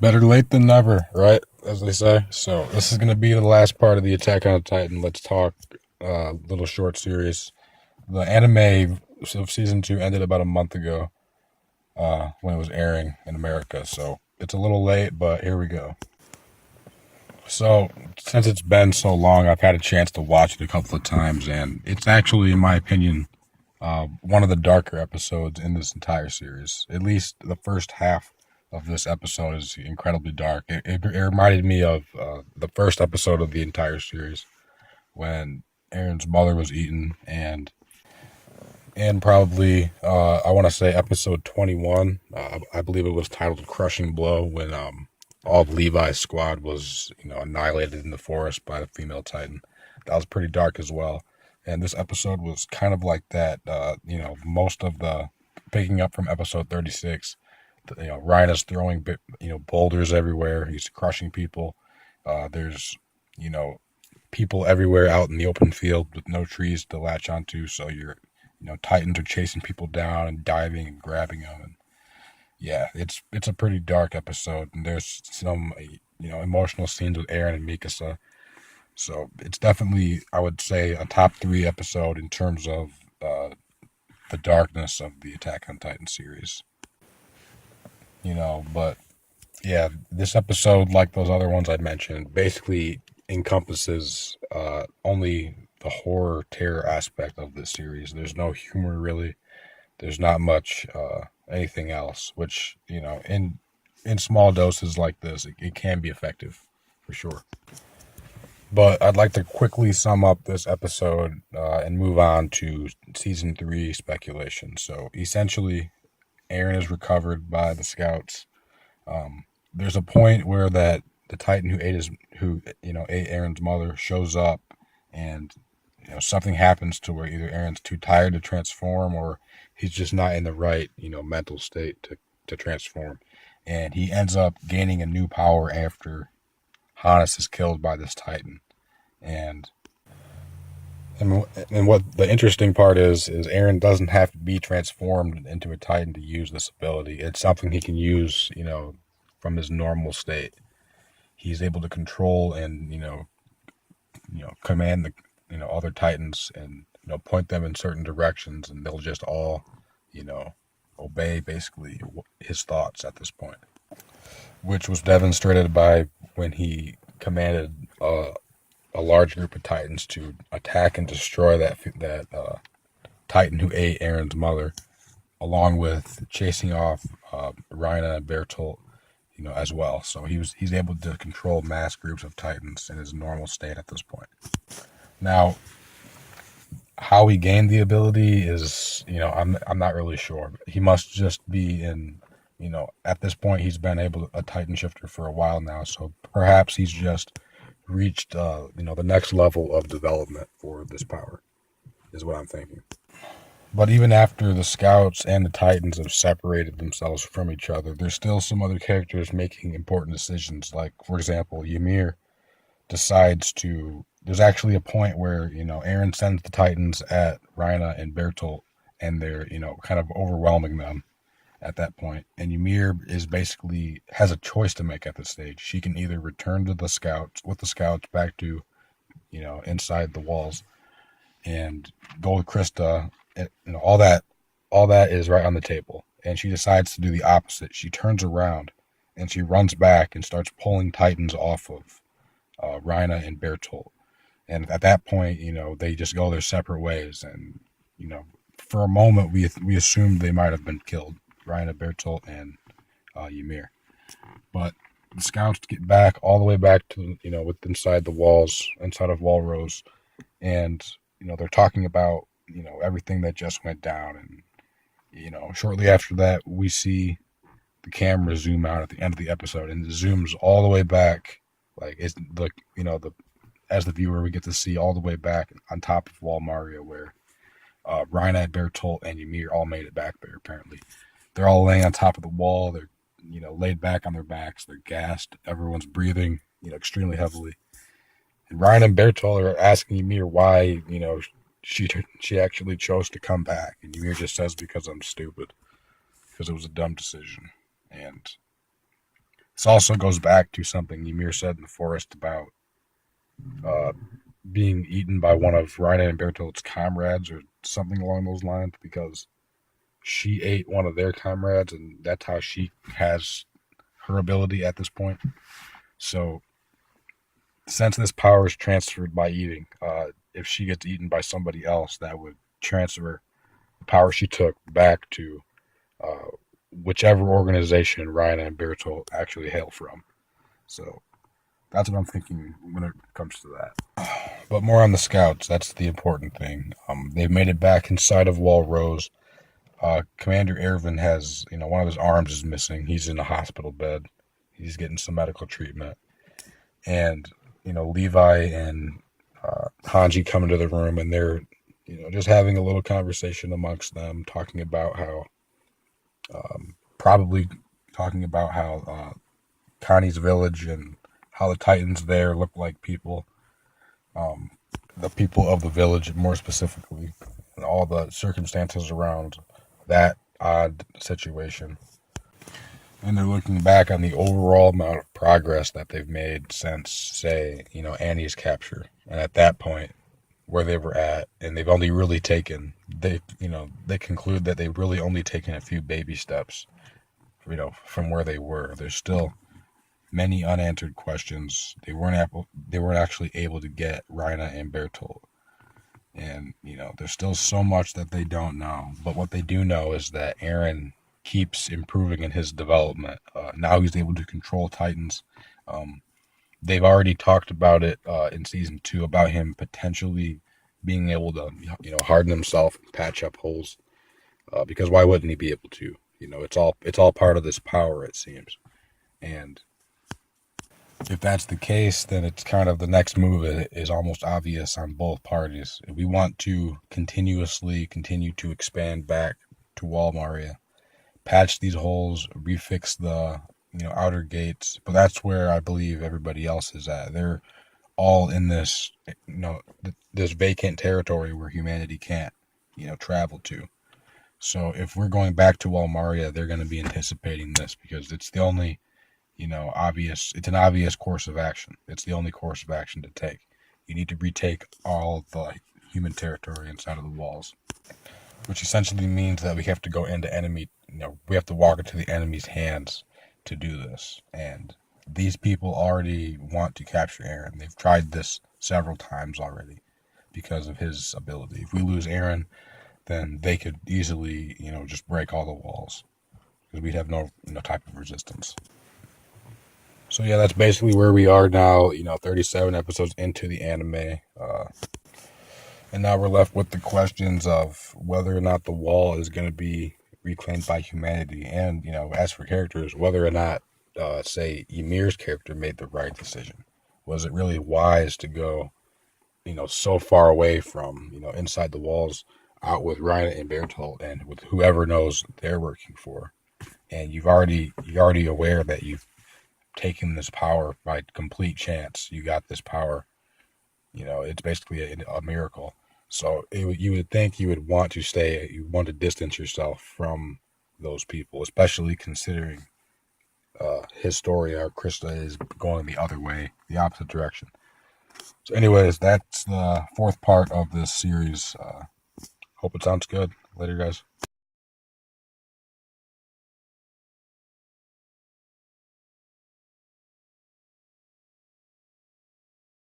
Better late than never, right? As they say. So this is going to be the last part of the Attack on Titan. Let's talk little short series. The anime of season 2 ended about a month ago when it was airing in America. So it's a little late, but here we go. So since it's been so long, I've had a chance to watch it a couple of times, and it's actually, in my opinion, one of the darker episodes in this entire series. At least the first half of this episode is incredibly dark. It reminded me of the first episode of the entire series when Eren's mother was eaten, and probably I want to say episode 21. I believe it was titled "Crushing Blow" when all of Levi's squad was annihilated in the forest by the female Titan. That was pretty dark as well. And this episode was kind of like that. Most of the picking up from episode 36. Ryan throwing boulders everywhere. He's crushing people. There's you know people everywhere out in the open field with no trees to latch onto. So Titans are chasing people down and diving and grabbing them. And yeah, it's a pretty dark episode, and there's some emotional scenes with Eren and Mikasa. So it's definitely, I would say, a top 3 episode in terms of the darkness of the Attack on Titan series. But yeah, this episode, like those other ones I mentioned, basically encompasses only the horror terror aspect of this series. There's no humor really. There's not much anything else, which in small doses like this, it can be effective for sure. But I'd like to quickly sum up this episode and move on to season 3 speculation. So essentially, Eren is recovered by the scouts. There's a point where that the Titan who ate Eren's mother shows up, and something happens to where either Eren's too tired to transform, or he's just not in the right mental state to transform, and he ends up gaining a new power after Hannes is killed by this Titan. And and what the interesting part is Eren doesn't have to be transformed into a Titan to use this ability. It's something he can use, from his normal state. He's able to control and command the other Titans, and point them in certain directions, and they'll just all you know obey basically his thoughts at this point, which was demonstrated by when he commanded a large group of Titans to attack and destroy that Titan who ate Eren's mother, along with chasing off Rhina and Bertolt, as well. So he's able to control mass groups of Titans in his normal state at this point. Now, how he gained the ability is, I'm not really sure. He must just be in, at this point he's been a Titan shifter for a while now, so perhaps he's just reached, the next level of development for this power, is what I'm thinking. But even after the scouts and the Titans have separated themselves from each other, there's still some other characters making important decisions. Like, for example, Ymir decides to. There's actually a point where Eren sends the Titans at Rhina and Bertolt, and they're kind of overwhelming them at that point. And Ymir is basically has a choice to make at this stage. She can either return to the scouts back to inside the walls and go with Krista. All that is right on the table. And she decides to do the opposite. She turns around and she runs back and starts pulling Titans off of Rhina and Bertolt. And at that point, they just go their separate ways. And, for a moment, we assumed they might have been killed, Rhina, Bertolt, and Ymir. But the scouts get back all the way back to, inside the walls, inside of Walrose. And, they're talking about, everything that just went down. And, shortly after that, we see the camera zoom out at the end of the episode, and it zooms all the way back. Like, it's like, as the viewer, we get to see all the way back on top of Wall Mario, where Rhina, Bertolt, and Ymir all made it back there, apparently. They're all laying on top of the wall. They're, laid back on their backs. They're gassed. Everyone's breathing, extremely heavily. And Rhina and Bertolt are asking Ymir why, she actually chose to come back. And Ymir just says, because I'm stupid. Because it was a dumb decision. And This also goes back to something Ymir said in the forest about uh, being eaten by one of Reiner and Bertolt's comrades or something along those lines, because she ate one of their comrades, and that's how she has her ability at this point. So, since this power is transferred by eating, if she gets eaten by somebody else, that would transfer the power she took back to uh, whichever organization Ryan and Bertolt actually hail from. So that's what I'm thinking when it comes to that. But more on the scouts. That's the important thing. They've made it back inside of Wall Rose. Commander Erwin has, one of his arms is missing. He's in a hospital bed. He's getting some medical treatment. And, Levi and Hangi come into the room, and they're, just having a little conversation amongst them, talking about how, probably talking about how Connie's village and how the Titans there look like people, um, the people of the village more specifically, and all the circumstances around that odd situation. And they're looking back on the overall amount of progress that they've made since, say, Annie's capture. And at that point, where they were at, and they've only really taken, they conclude that they've really only taken a few baby steps, from where they were. There's still many unanswered questions. They weren't actually able to get Rhina and Bertolt. And, there's still so much that they don't know. But what they do know is that Eren keeps improving in his development. Now he's able to control Titans. They've already talked about it in season 2 about him potentially being able to, harden himself and patch up holes. Because why wouldn't he be able to? It's all part of this power, it seems. And if that's the case, then it's kind of the next move is almost obvious on both parties. If we want to continue to expand back to Walmaria, patch these holes, refix the outer gates, but that's where I believe everybody else is at. They're all in this this vacant territory where humanity can't travel to. So if we're going back to Walmaria, they're going to be anticipating this because it's the only it's an obvious course of action. It's the only course of action to take. You need to retake all the human territory inside of the walls, which essentially means that we have to go into we have to walk into the enemy's hands to do this. And these people already want to capture Eren. They've tried this several times already because of his ability. If we lose Eren, then they could easily, just break all the walls because we'd have no type of resistance. So yeah, that's basically where we are now, 37 episodes into the anime. And now we're left with the questions of whether or not the wall is going to be reclaimed by humanity. And, as for characters, whether or not, say, Ymir's character made the right decision. Was it really wise to go, so far away from, inside the walls, out with Reiner and Bertolt and with whoever knows they're working for? And you're already aware that you've taken this power by complete chance. You got this power. It's basically a miracle. So you would think you would want to distance yourself from those people, especially considering his story, or Krista is going the other way, the opposite direction. So anyways, that's the 4th part of this series. Hope it sounds good. Later, guys.